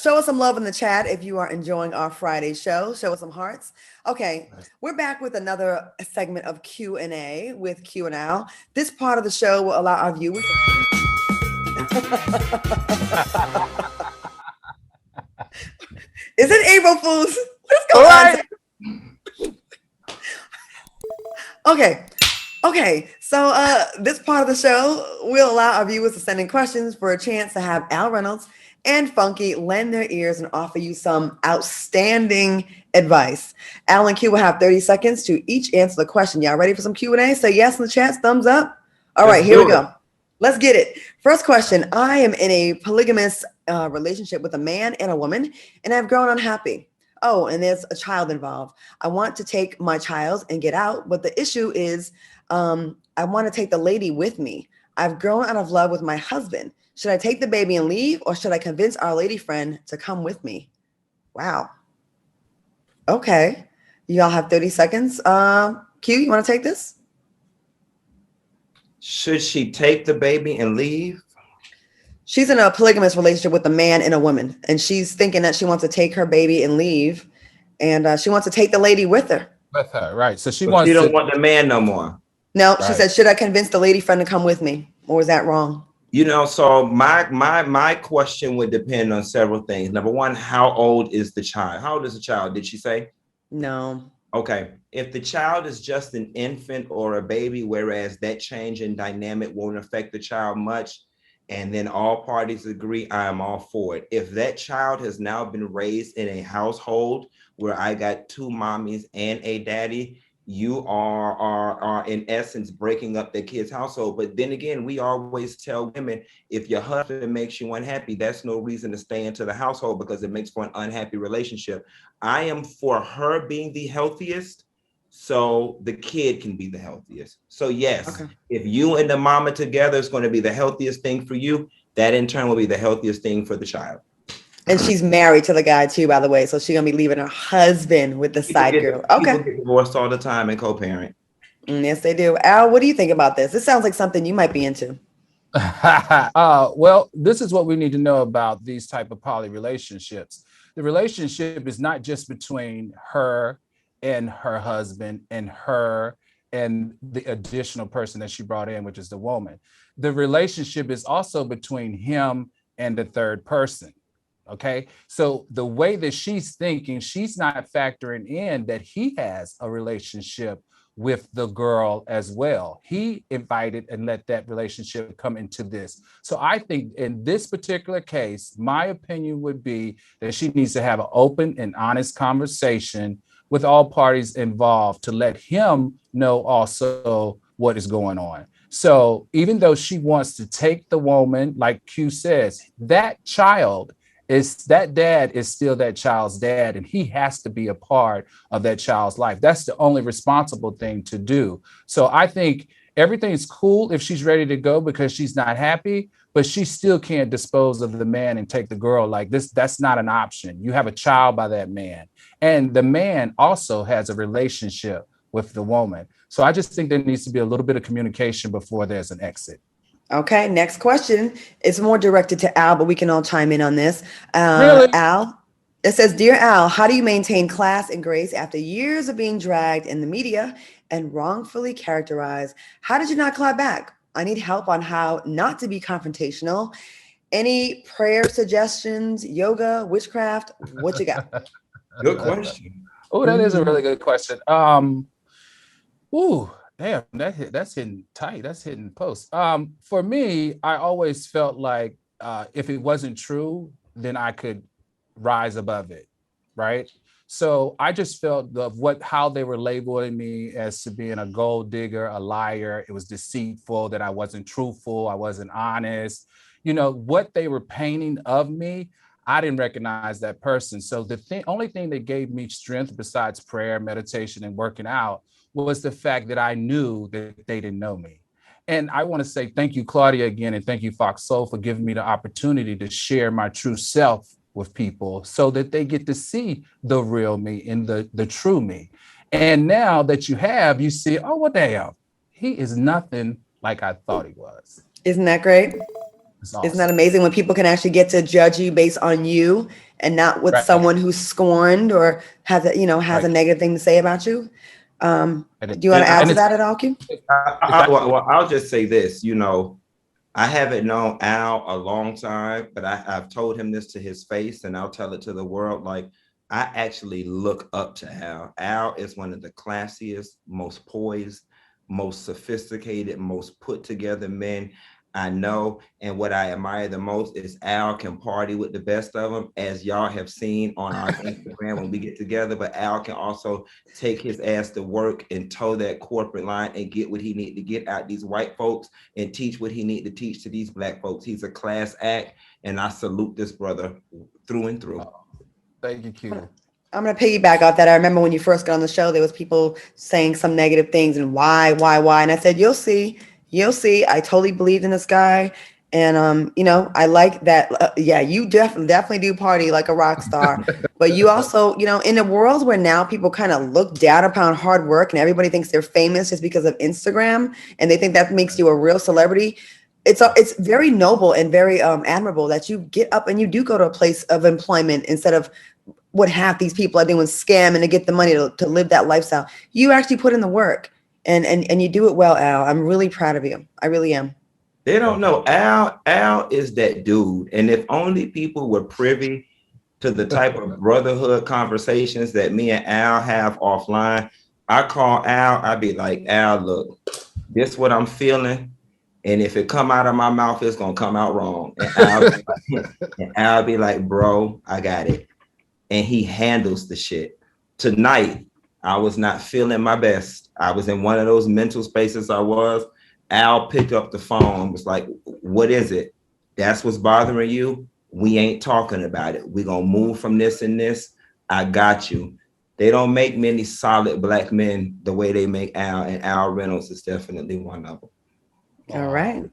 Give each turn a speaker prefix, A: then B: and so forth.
A: Show us some love in the chat if you are enjoying our Friday show. Show us some hearts. Okay, we're back with another segment of Q&A with Q and Al. This part of the show will allow our viewers. Is it April Fools? What's going on? Okay. So this part of the show will allow our viewers to send in questions for a chance to have Al Reynolds and Funky lend their ears and offer you some outstanding advice. Al and Q will have 30 seconds to each answer the question. Y'all ready for some Q&A? Say yes in the chat, thumbs up. All right, here we go. Let's get it. First question. I am in a polygamous relationship with a man and a woman, and I've grown unhappy. Oh, and there's a child involved. I want to take my child and get out, but the issue is I want to take the lady with me. I've grown out of love with my husband. Should I take the baby and leave, or should I convince our lady friend to come with me? Wow. Okay. Y'all have 30 seconds. Q, you want to take this?
B: Should she take the baby and leave?
A: She's in a polygamous relationship with a man and a woman, and she's thinking that she wants to take her baby and leave, and she wants to take the lady with her.
C: With her, right? So she
B: don't want the man no more.
A: No, right. She said, should I convince the lady friend to come with me, or was that wrong?
B: You know, so my question would depend on several things. Number one, how old is the child? How old is the child? Did she say?
A: No.
B: Okay. If the child is just an infant or a baby, whereas that change in dynamic won't affect the child much, and then all parties agree, I am all for it. If that child has now been raised in a household where I got two mommies and a daddy, you are in essence breaking up the kid's household. But then again, we always tell women, if your husband makes you unhappy, that's no reason to stay into the household, because it makes for an unhappy relationship. I am for her being the healthiest, so the kid can be the healthiest. So yes, If you and the mama together is going to be the healthiest thing for you, that in turn will be the healthiest thing for the child.
A: And she's married to the guy too, by the way. So she's gonna be leaving her husband with the side girl. Okay.
B: People get divorced all the time and co-parent.
A: Yes, they do. Al, what do you think about this? This sounds like something you might be into.
C: Well, this is what we need to know about these type of poly relationships. The relationship is not just between her and her husband and her and the additional person that she brought in, which is the woman. The relationship is also between him and the third person. Okay, so the way that she's thinking, she's not factoring in that he has a relationship with the girl as well. He invited and let that relationship come into this. So I think in this particular case, my opinion would be that she needs to have an open and honest conversation with all parties involved to let him know also what is going on. So even though she wants to take the woman, like Q says, that child that dad is still that child's dad, and he has to be a part of that child's life. That's the only responsible thing to do. So I think everything's cool if she's ready to go because she's not happy, but she still can't dispose of the man and take the girl like this. That's not an option. You have a child by that man. And the man also has a relationship with the woman. So I just think there needs to be a little bit of communication before there's an exit.
A: Okay, next question. It's more directed to Al, but we can all chime in on this.
C: Really?
A: Al, it says, Dear Al, how do you maintain class and grace after years of being dragged in the media and wrongfully characterized? How did you not clap back? I need help on how not to be confrontational. Any prayer suggestions, yoga, witchcraft? What you got?
B: Good question.
C: Oh, that is a really good question. Damn, that's hitting tight. That's hitting post. For me, I always felt like if it wasn't true, then I could rise above it, right? So I just felt how they were labeling me as to being a gold digger, a liar. It was deceitful, that I wasn't truthful, I wasn't honest. You know, what they were painting of me, I didn't recognize that person. So the only thing that gave me strength besides prayer, meditation, and working out was the fact that I knew that they didn't know me. And I want to say thank you, Claudia, again, and thank you, FOXSOUL, for giving me the opportunity to share my true self with people so that they get to see the real me and the true me. And now that you see, oh, well, damn, he is nothing like I thought he was.
A: Isn't that great?
C: It's
A: Isn't that
C: awesome.
A: amazing when people can actually get to judge you based on you and not with
C: Right.
A: someone who's scorned or has a, has a
C: Right.
A: negative thing to say about you? Do
C: And,
A: you want to add
C: and
A: to
C: it's,
A: that at all, Q?
C: it's actually,
B: Well, I'll just say this, I haven't known Al a long time, but I've told him this to his face, and I'll tell it to the world. Like, I actually look up to Al. Al is one of the classiest, most poised, most sophisticated, most put together men I know. And what I admire the most is Al can party with the best of them, as y'all have seen on our Instagram when we get together. But Al can also take his ass to work and toe that corporate line and get what he need to get out these white folks and teach what he need to teach to these black folks. He's a class act, and I salute this brother through and through.
C: thank you, Q.
A: I'm gonna piggyback off that. I remember when you first got on the show, there was people saying some negative things and why, and I said, you'll see, you'll see. I totally believed in this guy, and I like that. Yeah, you definitely do party like a rock star, but you also, in a world where now people kind of look down upon hard work and everybody thinks they're famous just because of Instagram, and they think that makes you a real celebrity. It's very noble and very admirable that you get up and you do go to a place of employment instead of what half these people are doing, scamming to get the money to live that lifestyle. You actually put in the work and you do it well, Al. I'm really proud of you. I really am.
B: They don't know. Al is that dude. And if only people were privy to the type of brotherhood conversations that me and Al have offline, I call Al, I'd be like, Al, look, this what I'm feeling. And if it come out of my mouth, it's gonna come out wrong. And Al be like, bro, I got it. And he handles the shit. Tonight, I was not feeling my best. I was in one of those mental spaces I was. Al picked up the phone, was like, what is it? That's what's bothering you? We ain't talking about it. We're going to move from this and this. I got you. They don't make many solid black men the way they make Al, and Al Reynolds is definitely one of them.
A: All right.